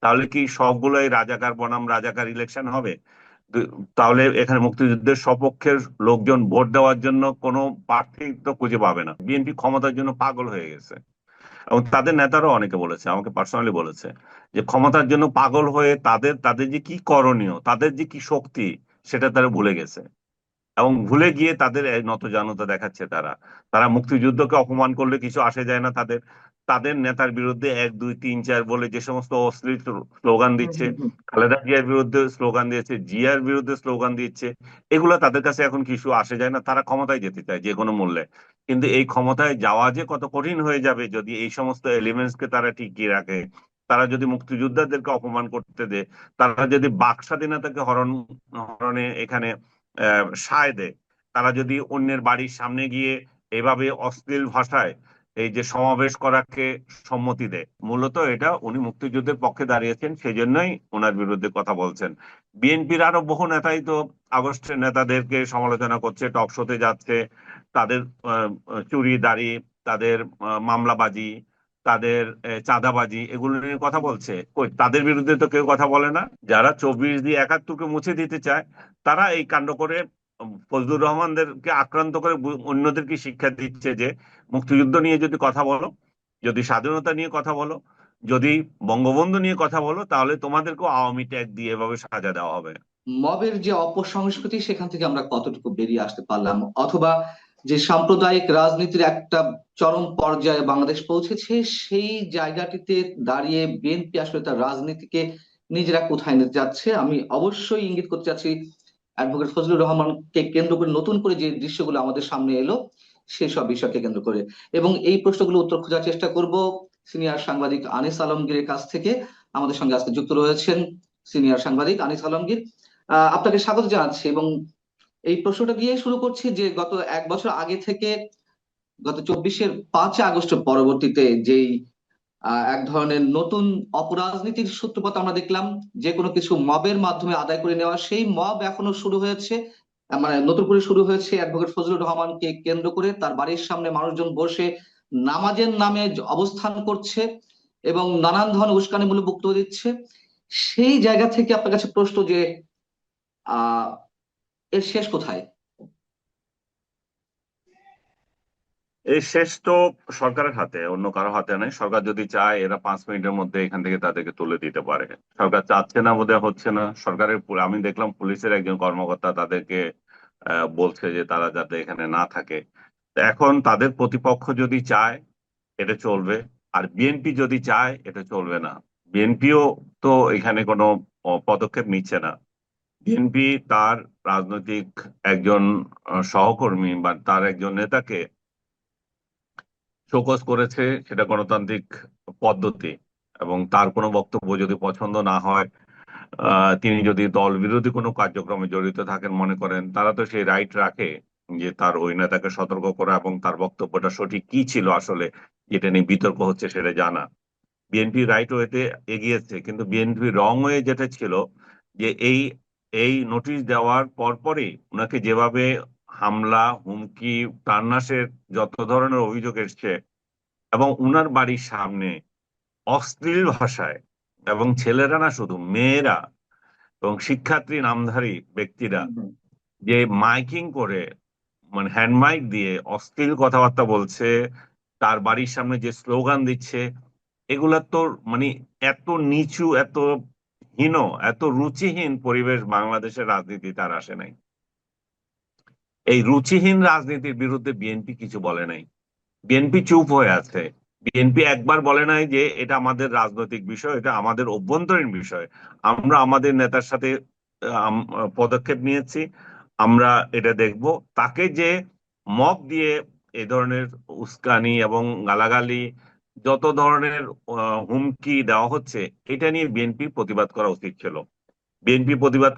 তাহলে কি সবগুলোই রাজাকার বনাম রাজাকার ইলেকশন হবে? দু- তাহলে এখানে মুক্তিযুদ্ধের সপক্ষের লোকজন ভোট দেওয়ার জন্য কোনো প্রার্থী তো খুঁজে পাবে না। বিএনপি ক্ষমতার জন্য পাগল হয়ে গেছে, এবং তাদের নেতারাও অনেকে বলেছে, আমাকে পার্সোনালি বলেছে, যে ক্ষমতার জন্য পাগল হয়ে তাদের তাদের যে কি করণীয়, তাদের যে কি শক্তি, সেটা তারা ভুলে গেছে। এবং ভুলে গিয়ে তাদের এই নতজানতা দেখাচ্ছে তারা। তারা মুক্তিযুদ্ধকে অপমান করলে কিছু আসে যায় না তাদের। তাদের নেতার বিরুদ্ধে এক দুই তিন চার বলে যে সমস্ত অশ্লীল স্লোগান হুম দিচ্ছে, হুম হুম। খালেদা জিয়ার বিরুদ্ধে স্লোগান দিয়েছে, জিয়ার বিরুদ্ধে স্লোগান দিচ্ছে, এগুলো তাদের কাছে এখন কিছু আসে যায় না। তারা ক্ষমতায় যেতে চায় যে কোনো মূল্যে। কিন্তু এই ক্ষমতায় যাওয়া যে কত কঠিন হয়ে যাবে যদি এই সমস্ত এলিমেন্টস কে তারা টিকিয়ে রাখে। তারা যদি মুক্তিযোদ্ধাদেরকে অপমান করতে দেয়, তারা যদি বাক স্বাধীনতাকে হরণে এখানে সায় দেয়, তারা যদি অন্যের বাড়ির সামনে গিয়ে এভাবে অশ্লীল ভাষায় এই যে সমাবেশ করাকে সম্মতি দেয়, মূলত এটা উনি মুক্তিযুদ্ধের পক্ষে দাঁড়িয়েছেন, সেই জন্যই ওনার বিরুদ্ধে কথা বলছেন। বিএনপির আরো বহু নেতাই তো আগস্টের নেতাদেরকে সমালোচনা করছে, টক শোতে যাচ্ছে, তাদের চুরি দাড়ি, তাদের মামলাবাজি, তাদের চাঁদাবাজি, এগুলো নিয়ে কথা বলছে। কই, তাদের বিরুদ্ধে তো কেউ কথা বলে না। যারা 24 দিয়ে 71-কে মুছে দিতে চায়, তারা এই কাণ্ড করে ফজলুর রহমানদেরকে আক্রান্ত করে অন্যদেরকে শিক্ষা দিচ্ছে যে মুক্তিযুদ্ধ নিয়ে যদি কথা বলো, যদি স্বাধীনতা নিয়ে কথা বলো, যদি বঙ্গবন্ধু নিয়ে কথা বলো, তাহলে তোমাদেরকেও আওয়ামী ট্যাগ দিয়ে এভাবে সাজা দেওয়া হবে। মবের যে অপসংস্কৃতি সেখান থেকে আমরা কতটুকু বেরিয়ে আসতে পারলাম, অথবা যে সাম্প্রদায়িক রাজনীতির একটা চরম পর্যায়ে বাংলাদেশ পৌঁছেছে, সেই জায়গাটিতে দাঁড়িয়ে বিএনপি আসলে তার রাজনীতিকে নিজেরা কোথায় নিতে যাচ্ছে, আমি অবশ্যই ইঙ্গিত করতে চাচ্ছি অ্যাডভোকেট ফজলুর রহমানকে কেন্দ্র করে নতুন করে যে দৃশ্যগুলো আমাদের সামনে এলো সেসব বিষয়কে কেন্দ্র করে। এবং এই প্রশ্নগুলো উত্তর খোঁজার চেষ্টা করব সিনিয়র সাংবাদিক আনিস আলমগীরের কাছ থেকে। আমাদের সঙ্গে আজকে যুক্ত রয়েছেন সিনিয়র সাংবাদিক আনিস আলমগীর। আপনাকে স্বাগত জানাচ্ছি এবং এই প্রশ্নটা দিয়ে শুরু করছি যে গত এক বছর আগে থেকে গত 24-5 আগস্টের পরবর্তীতে যেই এক ধরনের নতুন অপরাজনীতির সূত্রপাত আমরা দেখলাম, যে কোনো কিছু মবের মাধ্যমে আদায় করে নেওয়া, সেই মব এখনো শুরু হয়েছে। মানে নতুন করে শুরু হয়েছে অ্যাডভোকেট ফজলুর রহমানকে কেন্দ্র করে, তার বাড়ির সামনে মানুষজন বসে নামাজের নামে অবস্থান করছে এবং নানান ধরনের উস্কানিমূলক বক্তব্য দিচ্ছে। সেই জায়গা থেকে আপনার কাছে প্রশ্ন যে আহ এর শেষ কোথায়? এই শেষ তো সরকারের হাতে, অন্য কারো হাতে নেই। সরকার যদি চায়, এরা 5 মিনিটের মধ্যে এখান থেকে তাদেরকে তুলে দিতে পারে। সরকার চাচ্ছে না, বোধহয় হচ্ছে না। সরকারের আমি দেখলাম পুলিশের একজন কর্মকর্তা তাদেরকে বলছে যে তারা যাতে এখানে না থাকে। তো এখন তাদের প্রতিপক্ষ যদি চায়, এটা চলবে। আর বিএনপি যদি চায়, এটা চলবে না। বিএনপিও তো এখানে কোনো পদক্ষেপ নিচ্ছে না। বিএনপি তার রাজনৈতিক একজন সহকর্মী বা তার একজন নেতাকে শোকজ করেছে, সেটা গণতান্ত্রিক পদ্ধতি। এবং তার কোনো বক্তব্য যদি পছন্দ না হয়, তিনি যদি দল বিরোধী কোনো কার্যক্রমে জড়িত থাকেন মনে করেন, তারা তো সেই রাইট রাখে যে তার ওই নেতাকে সতর্ক করা এবং তার বক্তব্যটা সঠিক কি ছিল আসলে, যেটা নিয়ে বিতর্ক হচ্ছে সেটা জানা। বিএনপি রাইট ওয়েতে এগিয়েছে, কিন্তু বিএনপি রং ওয়ে যেটা ছিল, যে এই নোটিশ দেওয়ার পরপরই ওনাকে যেভাবে হামলা, হুমকি, প্রাণনাশের যত ধরনের অভিযোগ এসছে, এবং উনার বাড়ির সামনে অশ্লীল ভাষায়, এবং ছেলেরা না, শুধু মেয়েরা এবং শিক্ষার্থী নামধারী ব্যক্তিরা হুম হুম। যে মাইকিং করে, মানে হ্যান্ড মাইক দিয়ে অশ্লীল কথাবার্তা বলছে, তার বাড়ির সামনে যে স্লোগান দিচ্ছে, এগুলা তো মানে এত নিচু, এত হীন, এত রুচিহীন পরিবেশ বাংলাদেশের রাজনীতিতে আর আসে নাই। এই রুচিহীন রাজনীতির বিরুদ্ধে বিএনপি কিছু বলে নাই। বিএনপি চুপ হয়ে আছে। বিএনপি একবার বলে নাই যে এটা আমাদের রাজনৈতিক বিষয়, এটা আমাদের অভ্যন্তরীণ বিষয়, আমরা আমাদের নেতার সাথে পদক্ষেপ নিয়েছি, আমরা এটা দেখব। তাকে যে মব দিয়ে এই ধরনের উস্কানি এবং গালাগালি, যত ধরনের হুমকি দেওয়া হচ্ছে, এটা নিয়ে বিএনপি প্রতিবাদ করা উচিত ছিল। বিএনপি প্রতিবাদ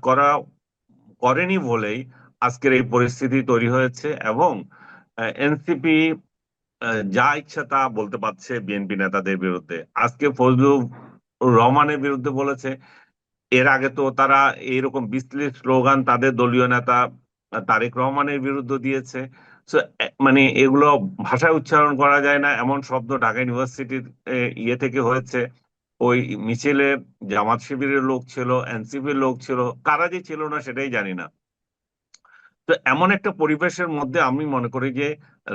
করেনি বলেই আজকের এই পরিস্থিতি তৈরি হয়েছে। এবং এনসিপি যা ইচ্ছা তা বলতে পারছে বিএনপি নেতাদের বিরুদ্ধে। আজকে ফজলুর রহমানের বিরুদ্ধে বলেছে, এর আগে তো তারা এইরকম বিশ্লীল স্লোগান তাদের দলীয় নেতা তারেক রহমানের বিরুদ্ধে দিয়েছে। So, মানে এগুলো ভাষায় উচ্চারণ করা যায় না এমন শব্দ ঢাকা ইউনিভার্সিটির ইয়ে থেকে হয়েছে। ওই মিছিলে জামাত শিবিরের লোক ছিল, এনসিপির লোক ছিল, কারা যে ছিল না সেটাই জানি না। তো এমন একটা পরিবেশের মধ্যে আমি মনে করি যে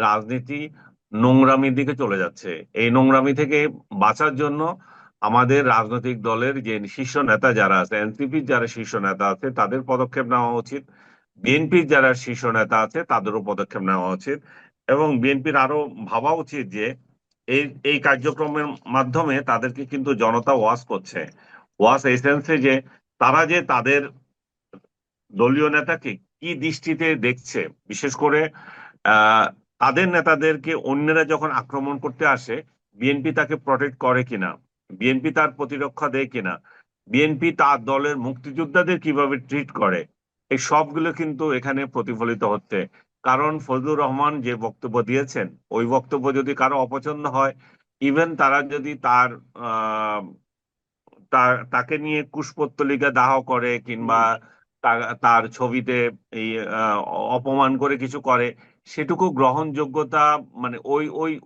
রাজনীতি নোংরামির দিকে চলে যাচ্ছে। এই নোংরামি থেকে বাঁচার জন্য আমাদের রাজনৈতিক দলের যে শীর্ষ নেতা যারা আছে, এনসিপির যারা শীর্ষ নেতা আছে তাদের পদক্ষেপ নেওয়া উচিত, বিএনপির যারা শীর্ষ নেতা আছে তাদেরও পদক্ষেপ নেওয়া উচিত, এবং বিএনপির আরো ভাবা উচিত যে এই এই কার্যক্রমের মাধ্যমে তাদেরকে কিন্তু জনতা ওয়াজ করছে। ওয়াজ এই সেন্সে যে তারা যে তাদের দলীয় নেতাকে কি দৃষ্টিতে দেখছে, বিশেষ করে আহ তাদের নেতাদেরকে অন্যরা যখন আক্রমণ করতে আসে বিএনপি তাকে প্রটেক্ট করে কিনা, বিএনপি তার প্রতিরক্ষা দেয় কিনা, বিএনপি তার দলের মুক্তিযোদ্ধাদের কিভাবে ট্রিট করে, এই সবগুলো কিন্তু এখানে প্রতিফলিত হচ্ছে। কারণ ফজলুর রহমান যে বক্তব্য দিয়েছেন ওই বক্তব্য যদি কারো অপছন্দ হয়, ইভেন তারা যদি আহ তাকে নিয়ে কুশপুত্তলিকা দাহ করে কিংবা তার ছবিতে এই আহ, অপমান করে কিছু করে, সেটুকু গ্রহণযোগ্যতা মানে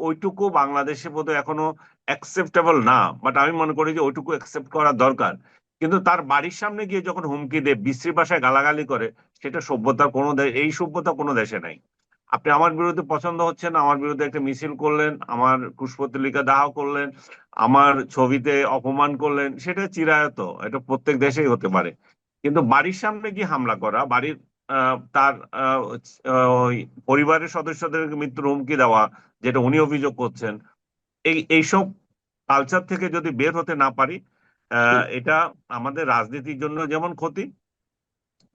ওইটুকু বাংলাদেশে বোধহয় এখনো অ্যাকসেপ্টেবল না। বাট আমি মনে করি যে ওইটুকু অ্যাকসেপ্ট করা দরকার। কিন্তু তার বাড়ির সামনে গিয়ে যখন হুমকি দেয়, বিশ্রী ভাষায় গালাগালি করে, সেটা সভ্যতার কোনো এই সভ্যতা কোনো দেশে নাই। আপনি আমার বিরুদ্ধে পছন্দ হচ্ছে না, আমার বিরুদ্ধে একটা মিছিল করলেন, আমার কুশপুত্তলিকা দাহ করলেন, আমার ছবিতে অপমান করলেন, সেটা চিরায়ত, এটা প্রত্যেক দেশেই হতে পারে। কিন্তু বাড়ির সামনে গিয়ে হামলা করা, বাড়ির তার ওই পরিবারের সদস্যদেরকে মৃত্যুর হুমকি দেওয়া, যেটা উনি অভিযোগ করছেন, এইসব কালচার থেকে যদি বের হতে না পারি, এটা আমাদের রাজনীতির জন্য যেমন ক্ষতি,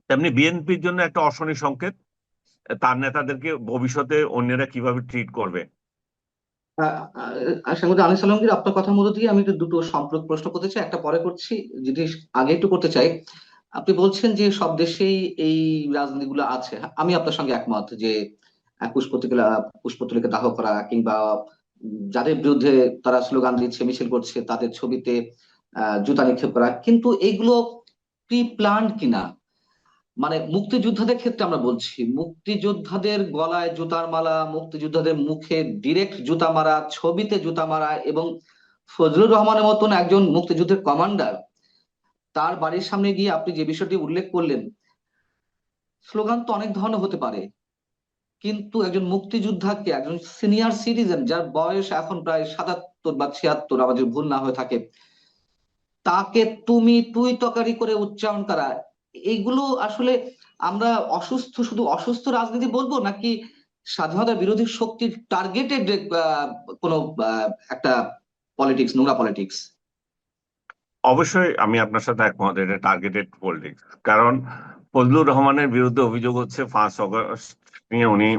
তেমনি বিএনপির জন্য একটা অশনি সংকেত, তার নেতাদেরকে ভবিষ্যতে অন্যরা কিভাবে ট্রিট করবে। সাংবাদিক আনিস আলমগীর, আপনার কথার মধ্যে দিয়ে আমি একটু দুটো সম্পর্ক প্রশ্ন করতে চাই, একটা পরে করছি, যদি আগে একটু করতে চাই। আপনি বলছেন যে সব দেশেই এই রাজনীতিগুলো আছে, আমি আপনার সঙ্গে একমত যে পুষ্পতলিকা পুষ্পতলিকা দাহ করা কিংবা যাদের বিরুদ্ধে তারা স্লোগান দিচ্ছে, মিছিল করছে, তাদের ছবিতে জুতা নিক্ষেপ করা, কিন্তু এগুলো প্রি প্ল্যান্ড কিনা। মানে মুক্তিযোদ্ধাদের ক্ষেত্রে আমরা বলছি, মুক্তিযোদ্ধাদের গলায় জুতার মালা, মুক্তিযোদ্ধাদের মুখে ডিরেক্ট জুতা মারা, ছবিতে জুতা মারা, এবং ফজলুর রহমানের মতন একজন মুক্তিযুদ্ধের কমান্ডার, তার বাড়ির সামনে গিয়ে আপনি যে বিষয়টি উল্লেখ করলেন, স্লোগান তো অনেক ধরনের হতে পারে, কিন্তু একজন মুক্তিযোদ্ধাকে, একজন সিনিয়র সিটিজেন যার বয়স এখন প্রায় ৭৭ বা ৭৬, আমাদের ভুল না হয়ে থাকে, তাকে তুমি তুই তকারি করে উচ্চারণ করা, এইগুলো আসলে আমরা অসুস্থ, শুধু অসুস্থ রাজনীতি বলবো, নাকি স্বাধীনতা বিরোধী শক্তির টার্গেটেড কোনো একটা পলিটিক্স, নোংরা পলিটিক্স? অবশ্যই আমি আপনার সাথে একমত, এটা টার্গেটেড পলিটিক্স। কারণ ফজলুর রহমানের বিরুদ্ধে অভিযোগ হচ্ছে 5 আগস্ট নিয়ে উনি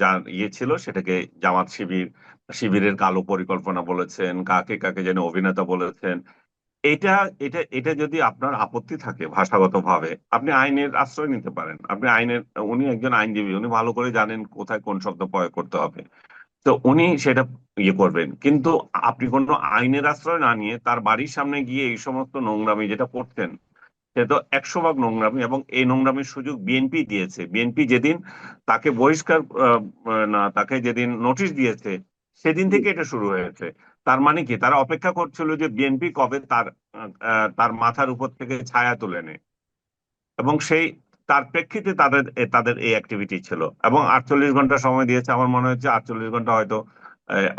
যা ছিল সেটাকে জামাত শিবিরের কালো পরিকল্পনা বলেছেন, কাকে কাকে যেন অভিনেতা বলেছেন। এটা এটা এটা যদি আপনার আপত্তি থাকে ভাষাগতভাবে, আপনি আইনের আশ্রয় নিতে পারেন। উনি একজন আইনজীবী, উনি ভালো করে জানেন কোথায় কোন শব্দ প্রয়োগ করতে হবে। তো উনি সেটা করবেন, কিন্তু আপনি কোনো আইনের আশ্রয় না নিয়ে তার বাড়ির সামনে গিয়ে এই সমস্ত নোংরামি যেটা করতেন, সে তো 100 ভাগ নোংরামি। এবং এই নোংরামির সুযোগ বিএনপি দিয়েছে। বিএনপি যেদিন তাকে বহিষ্কার না, তাকে যেদিন নোটিশ দিয়েছে, সেদিন থেকে এটা শুরু হয়েছে। তার মানে কি, তারা অপেক্ষা করছিল যে বিএনপি কবে তার মাথার উপর থেকে ছায়া তুলে নেয়, এবং তার প্রেক্ষিতে তাদের তাদের এই অ্যাক্টিভিটি ছিল। এবং 48 ঘন্টা সময় দিয়েছে, আমার মনে হচ্ছে 48 ঘন্টা হয়তো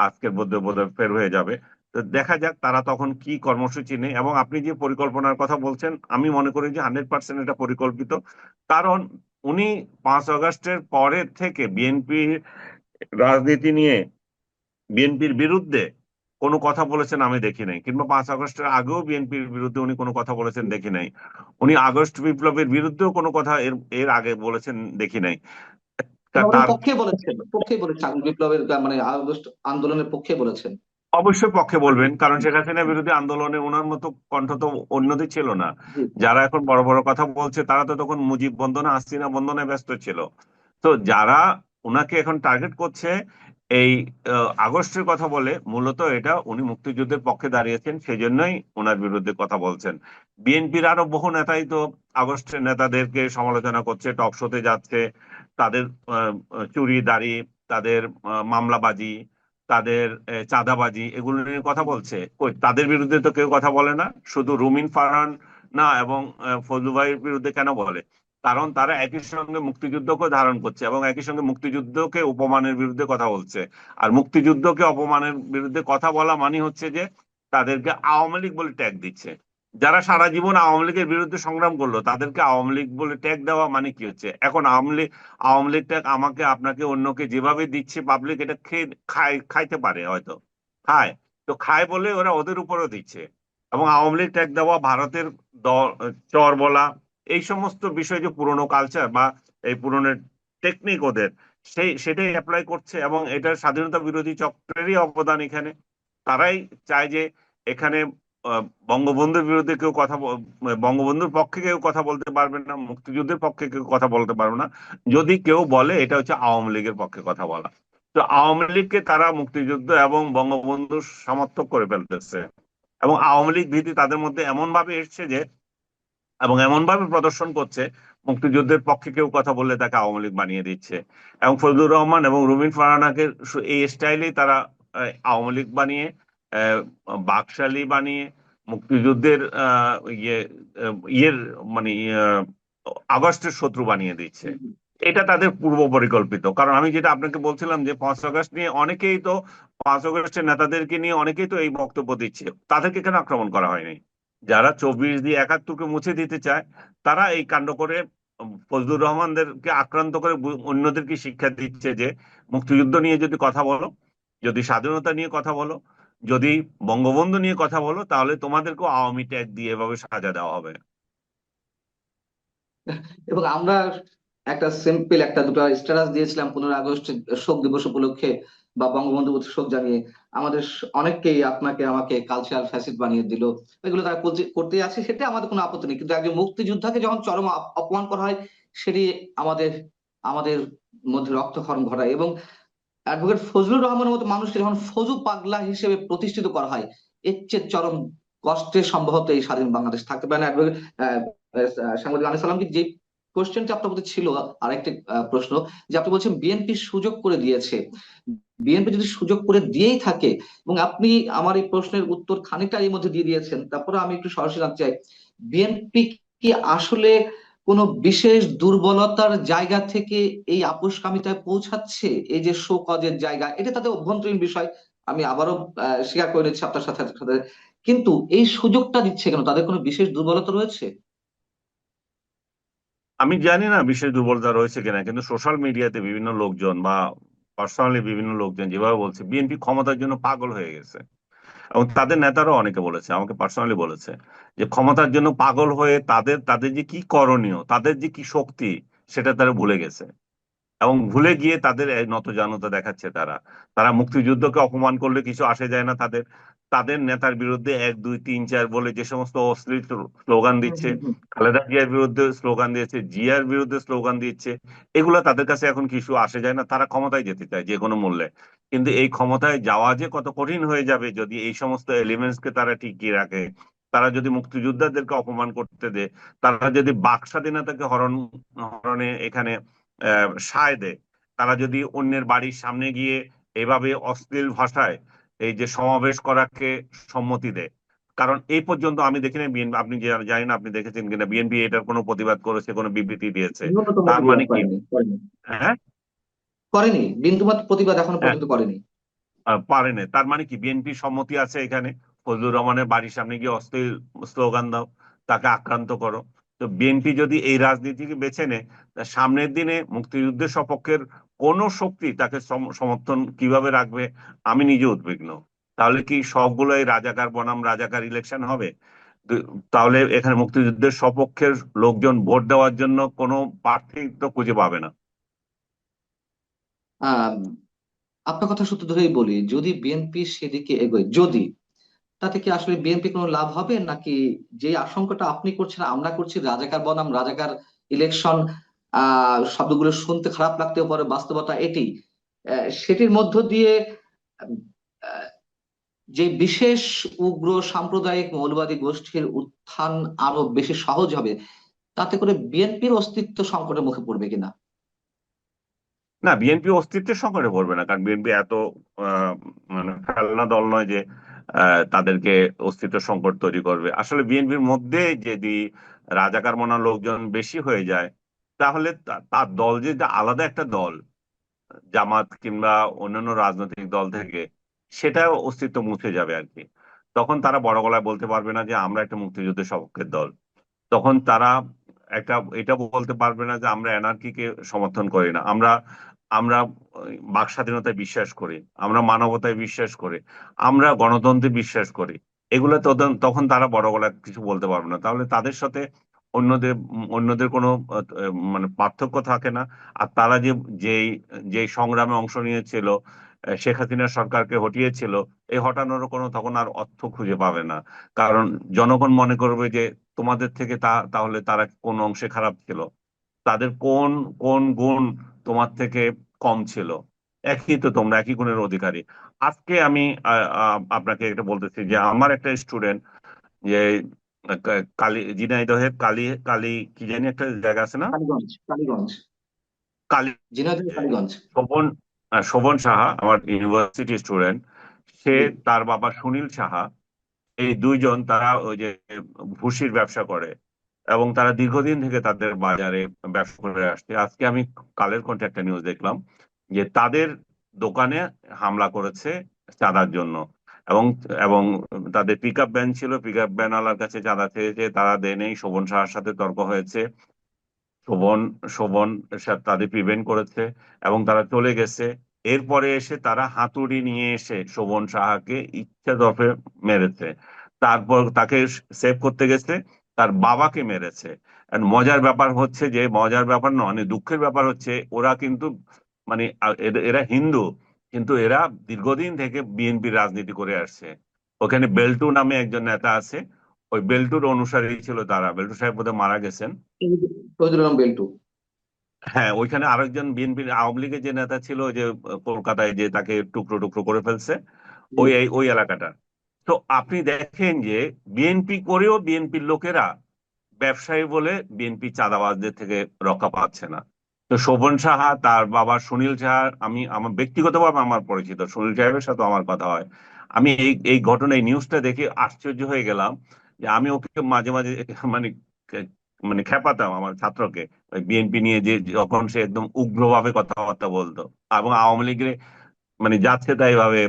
আজকের মধ্যে বোধহয় ফের হয়ে যাবে। তো দেখা যাক তারা তখন কি কর্মসূচি নেয়। এবং আপনি যে পরিকল্পনার কথা বলছেন, আমি মনে করি যে 100% এটা পরিকল্পিত। কারণ উনি 5 আগস্টের পরের থেকে রাজনীতি নিয়ে বিএনপির বিরুদ্ধে কোনো কথা বলেছেন আমি দেখি নাই, কিংবা 5 আগস্টের আগেও বিএনপির বিরুদ্ধে উনি কোনো কথা বলেছেন দেখি নাই। উনি আগস্ট বিপ্লবের বিরুদ্ধেও কোনো কথা এর এর আগে বলেছেন দেখি নাই। উনি তার পক্ষে বলেছেন বিপ্লবের, মানে আগস্ট আন্দোলনের পক্ষে বলেছেন। অবশ্যই পক্ষে বলবেন, কারণ শেখ হাসিনার বিরুদ্ধে আন্দোলনে ওনার মতো কণ্ঠ তো অন্যদের ছিল না। জি। যারা এখন বড় বড় কথা বলছে তারা তো তখন মুজিব বন্দনা, হাসিনা বন্দনায় ব্যস্ত ছিল। তো যারা ওনাকে এখন টার্গেট করছে এই আগস্টের কথা বলে, মূলত এটা উনি মুক্তিযুদ্ধের পক্ষে দাঁড়িয়েছেন সেই জন্যই ওনার বিরুদ্ধে কথা বলছেন। বিএনপির আরো বহু নেতাই তো আগস্টের নেতাদেরকে সমালোচনা করছে, টক শোতে যাচ্ছে, তাদের চুরি দাড়ি, তাদের মামলাবাজি, তাদের চাঁদাবাজি এগুলো নিয়ে কথা বলছে? কই, তাদের বিরুদ্ধে তো কেউ কথা বলে না। শুধু রুমিন ফারহান না এবং ফজলু ভাইয়ের বিরুদ্ধে কেন বলে? কারণ তারা একই সঙ্গে মুক্তিযুদ্ধকে ধারণ করছে এবং একই সঙ্গে মুক্তিযুদ্ধকে উপমানের বিরুদ্ধে কথা বলছে। আর মুক্তিযুদ্ধকে অপমানের বিরুদ্ধে কথা বলা মানে হচ্ছে যে তাদেরকে আওয়ামী লীগ বলে ট্যাগ দিচ্ছে। যারা সারা জীবন আওয়ামী লীগের বিরুদ্ধে সংগ্রাম করলো তাদেরকে আওয়ামী লীগ বলে ট্যাগ দেওয়া মানে কি হচ্ছে? এখন আওয়ামী লীগ ট্যাগ আমাকে আপনাকে অন্যকে যেভাবে দিচ্ছে পাবলিক এটা খেয়ে খাইতে পারে হয়তো, খায়। তো খায় বলে ওরা ওদের উপরেও দিচ্ছে। এবং আওয়ামী লীগ ট্যাগ দেওয়া, ভারতের চর বলা, এই সমস্ত বিষয় যে পুরনো কালচার বা এই পুরনো টেকনিক ওদের, সেটাই অ্যাপ্লাই করছে এবং এটার স্বাধীনতা বিরোধী চক্রেরই অবদান এখানে। তারাই চায় যে এখানে আহ, বঙ্গবন্ধুর বিরুদ্ধে কেউ বঙ্গবন্ধুর পক্ষে কেউ কথা বলতে পারবে না, মুক্তিযুদ্ধের পক্ষে কেউ কথা বলতে পারবে না। যদি কেউ বলে এটা হচ্ছে আওয়ামী লীগের পক্ষে কথা বলা। তো আওয়ামী লীগকে তারা মুক্তিযুদ্ধ এবং বঙ্গবন্ধুর সমর্থক করে ফেলতেছে এবং আওয়ামী লীগ ভীতি তাদের মধ্যে এমন ভাবে এসছে যে, এবং এমন ভাবে প্রদর্শন করছে, মুক্তিযুদ্ধের পক্ষে কেউ কথা বললে তাকে আওয়ামী লীগ বানিয়ে দিচ্ছে। এবং ফজলুর রহমান এবং রুমিন ফারহানাকে এই স্টাইলেই তারা আওয়ামী লীগ বানিয়ে, আহ, বাকশালী বানিয়ে, মুক্তিযুদ্ধের ইয়ের মানে আগস্টের শত্রু বানিয়ে দিচ্ছে। এটা তাদের পূর্ব পরিকল্পিত। কারণ আমি যেটা আপনাকে বলছিলাম যে 5 আগস্ট নিয়ে অনেকেই তো, 5 আগস্টের নেতাদেরকে নিয়ে অনেকেই তো এই বক্তব্য দিচ্ছে, তাদেরকে কেন আক্রমণ করা হয়নি? যারা 24 দিয়ে 71-কে মুছে দিতে চায় তারা এই কাণ্ড করে ফজলুর রহমানদেরকে আক্রান্ত করে অন্যদেরকে শিক্ষা দিচ্ছে যে মুক্তিযুদ্ধ নিয়ে যদি কথা বলো, যদি স্বাধীনতা নিয়ে কথা বলো, যদি বঙ্গবন্ধু নিয়ে কথা বলো, তাহলে তোমাদেরকেও আওয়ামী ট্যাগ দিয়ে এভাবে সাজা দেওয়া হবে। এবং আমরা একটা সিম্পল একটা দুটো স্ট্যাটাস দিয়েছিলাম 15 আগস্ট শোক দিবস উপলক্ষে বা বঙ্গবন্ধু প্রতি শোক জানিয়ে। আমাদের অনেককেই আপনাকে আমাকে কালচার ফ্যাসিস্ট বানিয়ে দিল, এগুলো তারা করতে আছে, সেটা আমাদের কোনো আপত্তি নেই, কিন্তু একজন মুক্তিযোদ্ধাকে যখন চরম অপমান করা হয় সেটি আমাদের আমাদের মধ্যে রক্তক্ষরণ ঘটায়। এবং অ্যাডভোকেট ফজলুর রহমানের মতো মানুষকে যখন ফজু পাগলা হিসেবে প্রতিষ্ঠিত করা হয়, এর চেয়ে চরম কষ্টে সম্ভবত এই স্বাধীন বাংলাদেশ থাকতে পারে না। অ্যাডভোকেট সাংবাদিক আনিস সালাম, যে কোশ্চেনটা আপনার প্রতি ছিল, আরেকটি প্রশ্ন, যে আপনি বলছেন বিএনপি সুযোগ করে দিয়েছে। বিএনপি যদি সুযোগ করে দিয়েই থাকে, এবং আপনি আমার এই প্রশ্নের উত্তর খানিকটা এর মধ্যে দিয়ে দিয়েছেন, তারপরে আমি একটু সরাসরি জানতে চাই, বিএনপি কি আসলে কোনো বিশেষ দুর্বলতার জায়গা থেকে এই আপোষকামিতায় পৌঁছাচ্ছে? এই যে শো কজের জায়গা, এটা তাদের অভ্যন্তরীণ বিষয়, আমি আবারও স্বীকার করে নিচ্ছি আপনার সাথে সাথে, কিন্তু এই সুযোগটা দিচ্ছে কেন? তাদের কোনো বিশেষ দুর্বলতা রয়েছে? আমি জানি না বিশেষ দুর্বলতা রয়েছে কিনা, কিন্তু সোশ্যাল মিডিয়াতে বিভিন্ন লোকজন বা পার্সোনালি বিভিন্ন লোকজন যেভাবে বলছে বিএনপি ক্ষমতার জন্য পাগল হয়ে গেছে। এবং তাদের নেতারাও অনেকে বলেছে, আমাকে পার্সোনালি বলেছে যে ক্ষমতার জন্য পাগল হয়ে তাদের তাদের যে কি করণীয়, তাদের যে কি শক্তি, সেটা তারা ভুলে গেছে। এবং ভুলে গিয়ে তাদের এই নতজানতা দেখাচ্ছে। তারা তারা মুক্তিযুদ্ধকে অপমান করলে কিছু আসে যায় না তাদের। তাদের নেতার বিরুদ্ধে 1 2 3 4 বলে যে সমস্ত অশ্লীল স্লোগান হুম, দিচ্ছে, হুম, হুম। খালেদা জিয়ার বিরুদ্ধে স্লোগান দিয়েছে, জিয়ার বিরুদ্ধে স্লোগান দিচ্ছে, এগুলো তাদের কাছে এখন কিছু আসে যায় না। তারা ক্ষমতায় যেতে চায় যে কোনো মূল্যে। কিন্তু এই ক্ষমতায় যাওয়া যে কত কঠিন হয়ে যাবে যদি এই সমস্ত এলিমেন্টস কে তারা টিকিয়ে রাখে, তারা যদি মুক্তিযোদ্ধাদেরকে অপমান করতে দেয়, তারা যদি বাক স্বাধীনতাকে হরণে এখানে সায় দেয়, তারা যদি অন্যের বাড়ির সামনে গিয়ে এভাবে অশ্লীল ভাষায় এই যে সমাবেশ করাকে সম্মতি দেয়। কারণ এই পর্যন্ত আমি দেখিনি বিএনপি, আপনি জানি না আপনি দেখেছেন কিনা, বিএনপি এটার কোনো প্রতিবাদ করেছে, কোনো বিবৃতি দিয়েছে? ন্যূনতম তার প্রতিবাদ মানে কি? করেনি, করেনি। হ্যাঁ, করেনি, বিন্দুমাত্র প্রতিবাদ এখনো হ্যাঁ, পর্যন্ত করেনি। পারে না। তার মানে কি বিএনপি সম্মতি আছে এখানে? ফজলুর রহমানের বাড়ির সামনে গিয়ে অশ্লীল স্লোগান দাও, তাকে আক্রান্ত করো। তো বিএনপি যদি এই রাজনীতিকে বেছে নেয়, তা সামনের দিনে মুক্তিযুদ্ধের সপক্ষের কোন শক্তি তাকে সমর্থন কিভাবে রাখবে? আমি নিজে উদ্বিগ্ন। তাহলে কি সবগুলোই রাজাকার বনাম রাজাকার ইলেকশন হবে? তাহলে এখানে মুক্তিযুদ্ধের সপক্ষের লোকজন ভোট দেওয়ার জন্য কোনো প্রার্থী তো খুঁজে পাবে না। আহ আপনার কথা সূত্র ধরেই বলি, যদি বিএনপি সেদিকে এগোয়, যদি, তাতে কি আসলে বিএনপি কোনো লাভ হবে, নাকি যে আশঙ্কাটা আপনি করছেন আমরা করছি, রাজাকার বনাম রাজাকার ইলেকশন, শব্দগুলো শুনতে খারাপ লাগতেও পারে, বাস্তবতা এটি, সেটির মধ্য দিয়ে আহ, যে বিশেষ উগ্র সাম্প্রদায়িক মৌলবাদী গোষ্ঠীর উত্থান আরো বেশি সহজ হবে, তাতে করে বিএনপির অস্তিত্ব সংকটের মুখে পড়বে কিনা? না, বিএনপি অস্তিত্বের সংকটে পড়বে না, কারণ বিএনপি এত আহ, মানে ফেলনা দল নয় যে তাদেরকে অস্তিত্ব সংকট তৈরি করবে। আসলে বিএনপির মধ্যে যদি রাজাকার মনা লোকজন বেশি হয়ে যায়, তাহলে তার দল যে আলাদা একটা দল, জামাত কিংবা অন্যান্য রাজনৈতিক দল থেকে, সেটা অস্তিত্ব মুছে যাবে আর কি। তখন তারা বড় গলায় বলতে পারবে না যে আমরা একটা মুক্তিযুদ্ধের সপক্ষের দল। তখন তারা এটা বলতে পারবে না যে আমরা এনআরকিকে সমর্থন করি না, আমরা আমরা বাক স্বাধীনতায় বিশ্বাস করি, আমরা মানবতায় বিশ্বাস করি, আমরা গণতন্ত্রে বিশ্বাস করি। এগুলো তখন তারা বড় গলায় কিছু বলতে পারবে না। তাহলে তাদের সাথে অন্যদের কোনো মানে পার্থক্য থাকে না। আর তারা যেই যেই সংগ্রামে অংশ নিয়েছিল, শেখ হাসিনা সরকারকে হটিয়েছিল, এই হটানোর কোনো তখন আর অর্থ খুঁজে পাবে না। কারণ জনগণ মনে করবে যে তোমাদের থেকে তাহলে তারা কোন অংশে খারাপ ছিল, তাদের কোন কোন গুণ তোমার থেকে কম ছিল। একই তো, তোমরা একই গুণের অধিকারী। আজকে আমি আপনাকে এটা বলতেছি যে আমার একটা স্টুডেন্ট, যে ঝিনাইদহের কালী কালী কি জানি একটা জায়গা আছে না, কালীগঞ্জ। কালী, ঝিনাইদহ কালীগঞ্জ। শোভন শোভন সাহা আমার ইউনিভার্সিটি স্টুডেন্ট। সে, জি। তার বাবা সুনীল সাহা, এই দুইজন তারা ওই যে ভুসির ব্যবসা করে, এবং তারা দীর্ঘদিন থেকে তাদের বাজারে ব্যবসা করে আসছে। আজকে আমি কালের কণ্ঠে একটা নিউজ দেখলাম যে তাদের দোকানে হামলা করেছে চাঁদার জন্য। এবং এবং তাদের পিক আপ ভ্যান ছিল, পিক আপ ভ্যান ওয়ালার কাছে চাঁদা চেয়েছে, তারা দেয়নি। শোভন শাহর সাথে তর্ক হয়েছে, শোভন শোভন তাদের প্রিভেন্ট করেছে এবং তারা চলে গেছে। এরপরে এসে তারা হাতুড়ি নিয়ে এসে শোভন সাহাকে ইচ্ছাদফে মেরেছে। তারপর তাকে সেভ করতে গেছে, তার বাবাকে মেরেছে। আর মজার ব্যাপার হচ্ছে, যে মজার ব্যাপার নয়, মানে দুঃখের ব্যাপার হচ্ছে, ওরা কিন্তু মানে এরা হিন্দু, কিন্তু এরা দীর্ঘদিন থেকে বিএনপির রাজনীতি করে আসছে। ওখানে বেল্টু নামে একজন নেতা আছে, ওই বেল্টুর অনুসারী ছিল তারা। বেল্টু সাহেব বোধহয় মারা গেছেন। শহীদুল আলম বেল্টু। হ্যাঁ, ওইখানে আরেকজন বিএনপির আওয়ামী লীগের যে নেতা ছিল, ওই যে কলকাতায় যে তাকে টুকরো টুকরো করে ফেলছে, জি। ওই এলাকাটা। তো আপনি দেখেন যে বিএনপি করেও বিএনপির লোকেরা ব্যবসায়ী বলে বিএনপি চাঁদাবাজদের থেকে রক্ষা পাচ্ছে না। তো শোভন সাহা, তার বাবা সুনীল সাহা, আমি আমার ব্যক্তিগতভাবে আমার পরিচিত, সুনীল সাহেবের সাথে আমার কথা হয়। আমি এই এই ঘটনা, এই নিউজটা দেখে আশ্চর্য হয়ে গেলাম। যে আমি ওকে মাঝে মাঝে মানে মানে খেপাতাম আমার ছাত্রকে, ওই বিএনপি নিয়ে, যে যখন সে একদম উগ্রভাবে কথাবার্তা বলতো এবং আওয়ামী লীগের মানে যাচ্ছে তাই ভাবে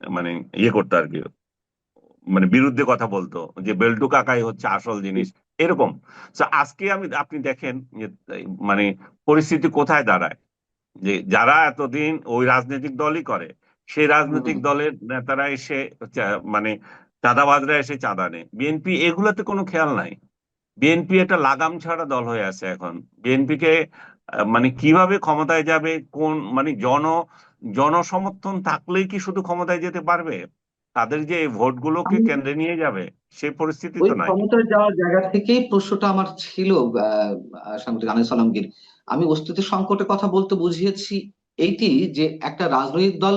মানে ইয়ে করতো আর কি, মানে বিরুদ্ধে কথা বলতো, যে বেল্টু কাকাই হচ্ছে আসল জিনিস, এরকম। তো আজকে আপনি দেখেন যে মানে পরিস্থিতি কোথায় দাঁড়ায়, যে যারা এতদিন ওই রাজনৈতিক দলই করে, সেই হুম। রাজনৈতিক দলের নেতারা এসে মানে চাঁদাবাজরা এসে চাঁদা নেয়। বিএনপি এগুলাতে কোনো খেয়াল নাই। বিএনপি একটা লাগাম ছাড়া দল হয়ে আছে এখন। বিএনপি কে মানে কিভাবে ক্ষমতায় যাবে, কোন মানে জনসমর্থন থাকলেই কি শুধু ক্ষমতায় যেতে পারবে? তাদের যে এই ভোটগুলোকে আমি কেন্দ্রে নিয়ে যাবে, সেই পরিস্থিতি ওই তো নাই। ক্ষমতায় যাওয়ার জায়গা থেকেই প্রশ্নটা আমার ছিল। সাংবাদিক আনিস আলমগীর, আমি অস্তিত্ব সংকটের কথা বলতে বুঝিয়েছি এইটি, যে একটা রাজনৈতিক দল,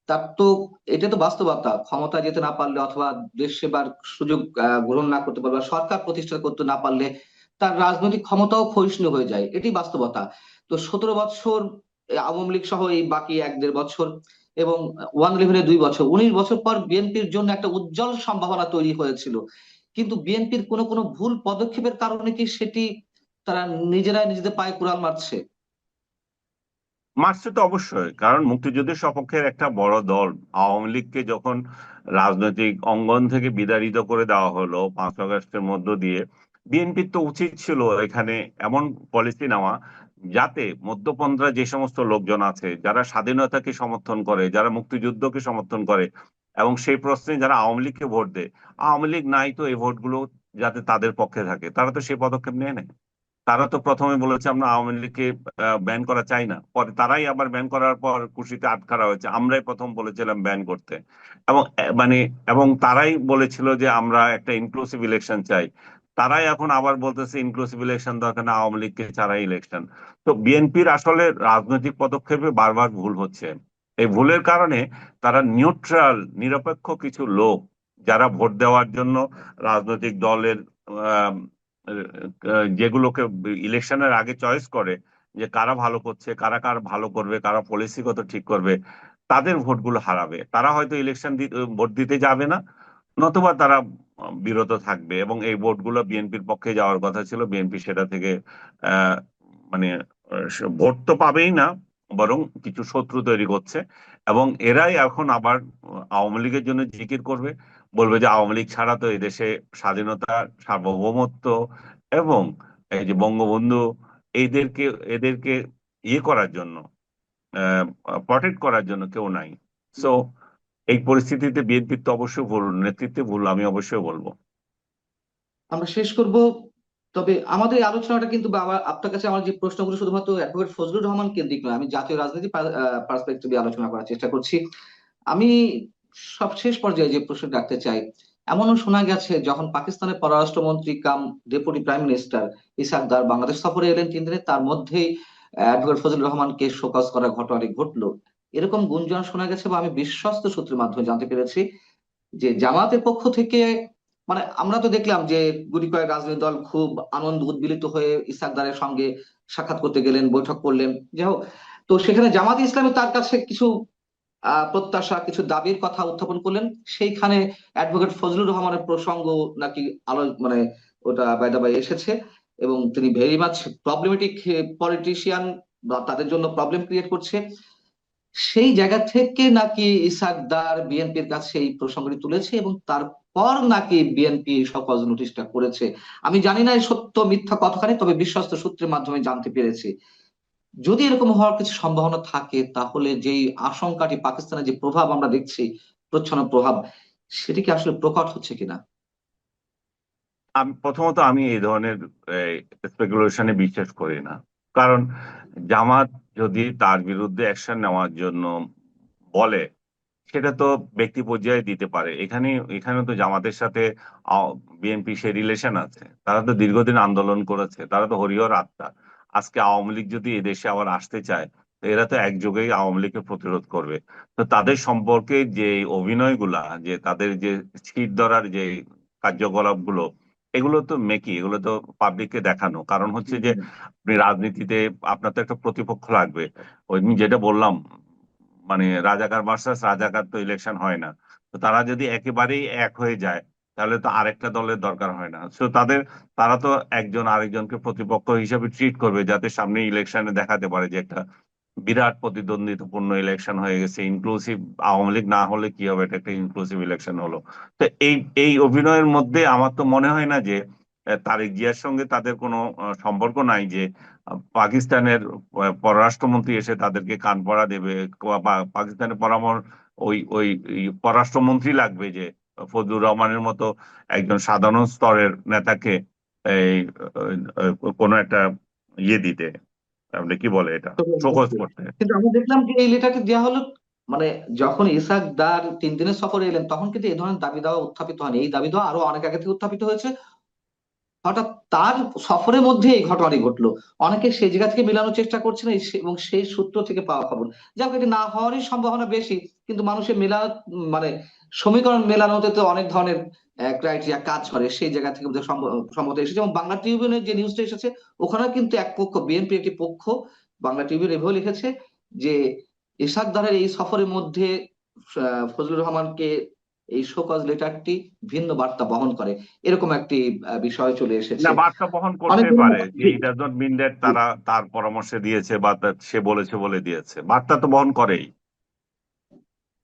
তার তো এটা তো বাস্তবতা, ক্ষমতা যেতে না পারলে অথবা দেশ সেবার সুযোগ গ্রহণ না করতে পারলে বা সরকার প্রতিষ্ঠা করতে না পারলে তার রাজনৈতিক ক্ষমতাও ক্ষয়িষ্ণু হয়ে যায়, এটি বাস্তবতা। তো 17 বছর আওয়ামী লীগ সহ এই বাকি 1-1.5 বছর এবং 1-11-2 বছর, 19 বছর পর বিএনপির জন্য একটা উজ্জ্বল সম্ভাবনা তৈরি হয়েছিল। কিন্তু বিএনপির কোনো ভুল পদক্ষেপের কারণে কি সেটি তারা নিজেরাই নিজেদের পায়ে কুড়াল মারছে? মারছে তো অবশ্যই, কারণ মুক্তিযুদ্ধের সপক্ষের একটা বড় দল আওয়ামী লীগকে যখন রাজনৈতিক অঙ্গন থেকে বিতাড়িত করে দেওয়া হলো 5 আগস্টের মধ্য দিয়ে, বিএনপির তো উচিত ছিল এখানে এমন পলিসি নেওয়া, যাতে মধ্যপন্থা যে সমস্ত লোকজন আছে, যারা স্বাধীনতাকে সমর্থন করে, যারা মুক্তিযুদ্ধকে সমর্থন করে, এবং সেই প্রশ্নে যারা আওয়ামী লীগকে ভোট দেয়, আওয়ামী লীগ নাই তো এই ভোটগুলো যাতে তাদের পক্ষে থাকে, তারা তো সেই পদক্ষেপ নিয়ে নেয়। তারা তো প্রথমে বলেছে আমরা আওয়ামী লীগকে ব্যান করা চাই না, পরে তারাই আবার ব্যান করার পর খুশিতে আটকারা হয়েছে। আমরাই প্রথম বলেছিলাম ব্যান করতে, এবং মানে এবং তারাই বলেছিল যে আমরা একটা ইনক্লুসিভ ইলেকশন চাই। তারাই এখন আবার বলতেছে ইনক্লুসিভ ইলেকশন দরকার না, আওয়ামী লীগকে ছাড়াই ইলেকশন। তো বিএনপির আসলে রাজনৈতিক পদক্ষেপে বারবার ভুল হচ্ছে। এই ভুলের কারণে তারা নিউট্রাল, নিরপেক্ষ কিছু লোক, যারা ভোট দেওয়ার জন্য রাজনৈতিক দলের যেগুলোকে ইলেকশনের আগে চয়েস করে, যে কারা ভালো করছে, কারা কারা ভালো করবে, কারা পলিসিগত ঠিক করবে, তাদের ভোটগুলো হারাবে। তারা হয়তো ভোট দিতে যাবে না, নতুবা তারা বিরত থাকবে, এবং এই ভোটগুলো বিএনপির পক্ষে যাওয়ার কথা ছিল। বিএনপি সেটা থেকে আহ মানে ভোট তো পাবেই না, বরং কিছু শত্রু তৈরি করছে। এবং এরাই এখন আবার আওয়ামী লীগের জন্য জিকির করবে, বলবে যে আওয়ামী লীগ ছাড়া তো এদেশে স্বাধীনতা, সার্বভৌমত্ব এবং এই যে বঙ্গবন্ধু, এদেরকে এদেরকে ইয়ে করার জন্য, প্রটেক্ট করার জন্য কেউ নাই। সো এই পরিস্থিতিতে বিএনপির তো অবশ্যই ভুল, নেতৃত্বে ভুল, আমি অবশ্যই বলবো। আমরা শেষ করব। তবে আমাদের এই আলোচনাটা কিন্তু বা আপনার কাছে আমার যে প্রশ্নগুলো শুধুমাত্র অ্যাডভোকেট ফজলুর রহমান কেন্দ্রিক নয়, আমি জাতীয় রাজনীতি পার্সপেক্টিভে আলোচনা করার চেষ্টা করছি। আমি সবশেষ পর্যায়ে যে প্রশ্ন রাখতে চাই, এমনও শোনা গেছে যখন পাকিস্তানের পররাষ্ট্রমন্ত্রী কাম ডেপুটি প্রাইম মিনিস্টার ইসাক দার বাংলাদেশ সফরে এলেন 3 দিনে, তার মধ্যেই অ্যাডভোকেট ফজলুর রহমানকে শোকজ করার ঘটনাটি ঘটলো। এরকম গুঞ্জন শোনা গেছে বা আমি বিশ্বস্ত সূত্রের মাধ্যমে জানতে পেরেছি যে জামাতের পক্ষ থেকে, মানে আমরা তো দেখলাম যে গুটি কয়েক রাজনৈতিক দল খুব আনন্দ উদ্বেলিত হয়ে ইসহাকদারের সঙ্গে সাক্ষাৎ করতে গেলেন, বৈঠক করলেন, যাই হোক। তো সেখানে জামাতে ইসলামী তার কাছে কিছু প্রত্যাশা, কিছু দাবির কথা উত্থাপন করলেন। সেইখানে অ্যাডভোকেট ফজলুর রহমানের প্রসঙ্গ নাকি মানে ওটা বাই দা বাই এসেছে, এবং তিনি ভেরি মাচ প্রবলেমেটিক পলিটিশিয়ান, বা তাদের জন্য প্রবলেম ক্রিয়েট করছে। সেই জায়গা থেকে নাকি ইসহাক দার বিএনপির কাছে এই প্রসঙ্গটি তুলেছে, এবং তারপর নাকি বিএনপি সকল নোটিশটা করেছে। আমি জানি না এই সত্য মিথ্যা কতখানি, তবে বিশ্বস্ত সূত্রের মাধ্যমে জানতে পেরেছি। যদি এরকম হওয়ার কিছু সম্ভাবনা থাকে, তাহলে যেই আশঙ্কাটি, পাকিস্তানের যে প্রভাব আমরা দেখছি, প্রচ্ছন্ন প্রভাব, সেটি কি আসলে প্রকট হচ্ছে কিনা? আমি প্রথমত আমি এই ধরনের স্পেকুলেশনে বিশ্বাস করি না। কারণ জামাত যদি তার বিরুদ্ধে অ্যাকশন নেওয়ার জন্য বলে, সেটা তো ব্যক্তি পর্যায়ে দিতে পারে। এখানে এখানে তো জামাতের সাথে বিএনপি সে রিলেশন আছে, তারা তো দীর্ঘদিন আন্দোলন করেছে, তারা তো হরিহর আত্মা। আজকে আওয়ামী লীগ যদি এদেশে আবার আসতে চায়, তো এরা তো একযোগেই আওয়ামী লীগকে প্রতিরোধ করবে। তো তাদের সম্পর্কে যে অভিনয়গুলা, যে তাদের যে ছিট ধরার যে কার্যকলাপ গুলো, এগুলো তো মেকি, এগুলো তো পাবলিককে দেখানো। কারণ হচ্ছে যে আপনি রাজনীতিতে আপনার তো একটা প্রতিপক্ষ লাগবে। ওই আমি যেটা বললাম, মানে রাজাকার ভার্সাস রাজাকার তো ইলেকশন হয় না। তো তারা যদি একেবারেই এক হয়ে যায়, তাহলে তো আরেকটা দলের দরকার হয় না। তো তারা তো একজন আরেকজনকে প্রতিপক্ষ হিসেবে ট্রিট করবে, যাতে সামনে ইলেকশনে দেখাতে পারে যে একটা বিরাট প্রতিদ্বন্দ্বিতাপূর্ণ ইলেকশন হয়ে গেছে, ইনক্লুসিভ। আওয়ামী লীগ না হলে কি হবে, এটা একটা ইনক্লুসিভ ইলেকশন হলো। তো এই এই অভিনয়ের মধ্যে আমার তো মনে হয় না যে তারেক জিয়ার সঙ্গে তাদের কোনো সম্পর্ক নাই, যে পাকিস্তানের পররাষ্ট্রমন্ত্রী এসে তাদেরকে কান পড়া দেবে, বা পাকিস্তানের ওই ওই ওই পররাষ্ট্রমন্ত্রী লাগবে যে ফজলুর রহমানের মতো একজন সাধারণ স্তরের নেতাকে এই কোনো একটা ইয়ে দিতে, আপনি কি বলে এটা, শোকজ করতে। কিন্তু আমরা দেখলাম যে এই লেটারটি দেওয়া হলো, মানে যখন ইসাক দার 3 দিনের সফরে এলেন, তখন কিন্তু এই ধরনের দাবি দেওয়া উত্থাপিত হয়নি। এই দাবি দেওয়া আরো অনেক আগে থেকে উত্থাপিত হয়েছে। হঠাৎ তার সফরের মধ্যে এই ঘটনাটি ঘটলো। অনেকে সেই জায়গা থেকে মেলানোর চেষ্টা করছেন, এবং সেই সূত্র থেকে পাওয়া খবর, যাক এটি না হওয়ারই সম্ভাবনা বেশি। কিন্তু মানুষের মানে সমীকরণ মেলানোতে তো অনেক ধরনের ক্রাইটেরিয়া কাজ করে, সেই জায়গা থেকে বোধহয় সম্ভবত এসেছে। এবং বাংলা ট্রিবিউনের যে নিউজটা এসেছে, ওখানে কিন্তু এক পক্ষ, বিএনপি একটি পক্ষ, বাংলা ট্রিবিউন এভাবে লিখেছে যে ইশাক দারের এই সফরের মধ্যে ফজলুর রহমানকে এই শোকজ লেটারটি ভিন্ন বার্তা বহন করে, এরকম একটি বিষয় চলে না, এসেছে। বার্তা বহন অনেক করতে পারে, ধন্যবাদ। যে it does not mean that তারা তার পরামর্শে দিয়েছে বা সে বলেছে বলে দিয়েছে, বার্তা তো বহন করেই।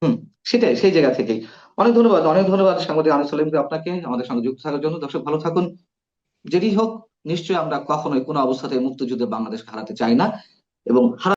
হম, সেটাই, সেই জায়গা থেকেই। অনেক ধন্যবাদ, অনেক ধন্যবাদ সাংবাদিক আনিস সালিমকে, আপনাকে আমাদের সঙ্গে যুক্ত থাকার জন্য। দর্শক ভালো থাকুন। যেটি হোক, নিশ্চয়ই আমরা কখনোই কোনো অবস্থাতে মুক্তিযুদ্ধে বাংলাদেশকে হারাতে চাই না, এবং